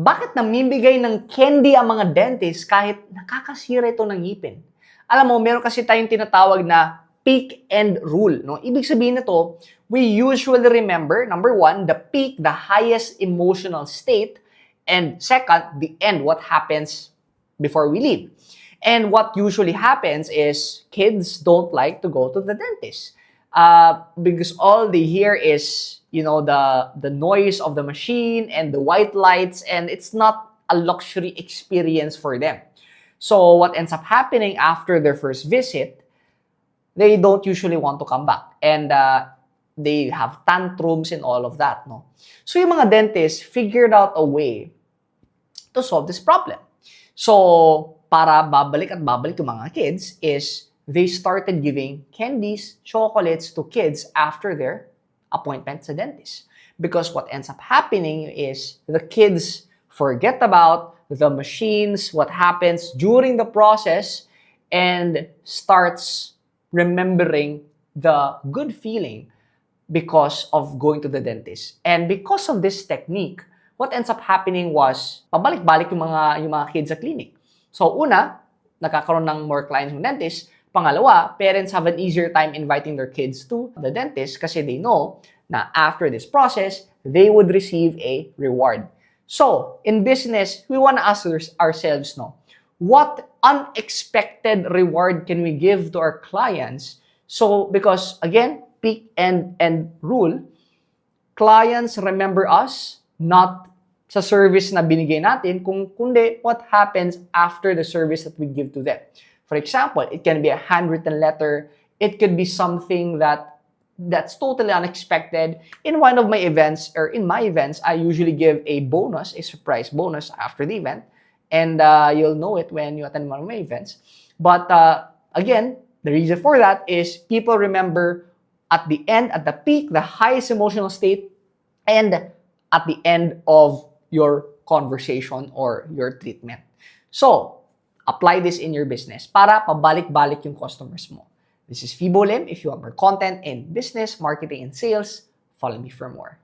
Bakit namimigay ng candy ang mga dentist kahit nakakasira ito ng ngipin? Alam mo, meron kasi tayong tinatawag na peak end rule. No? Ibig sabihin nito, we usually remember, number one, the peak, the highest emotional state, and second, the end, what happens before we leave. And what usually happens is kids don't like to go to the dentist because all they hear is the noise of the machine and the white lights, and it's not a luxury experience for them. So what ends up happening after their first visit, they don't usually want to come back, and they have tantrums and all of that. No, so yung mga dentists figured out a way to solve this problem. So para babalik at babalik yung mga kids is they started giving candies, chocolates to kids after their appointment sa dentist. Because what ends up happening is the kids forget about the machines, what happens during the process, and starts remembering the good feeling because of going to the dentist. And because of this technique, what ends up happening was pabalik-balik yung mga kids sa clinic. So una, nakakaroon ng more clients ng dentist. Pangalawa, parents have an easier time inviting their kids to the dentist kasi they know na after this process, they would receive a reward. So, in business, we want to ask ourselves, what unexpected reward can we give to our clients? So, because again, peak and rule, clients remember us not sa service na binigay natin, kundi what happens after the service that we give to them. For example, it can be a handwritten letter. It could be something that's totally unexpected. In one of my events, or in my events, I usually give a bonus, a surprise bonus after the event. And you'll know it when you attend one of my events. But again, the reason for that is people remember at the end, at the peak, the highest emotional state, and at the end of your conversation or your treatment. So, apply this in your business para pabalik-balik yung customers mo. This is Fibo Lim. If you want more content in business, marketing, and sales, follow me for more.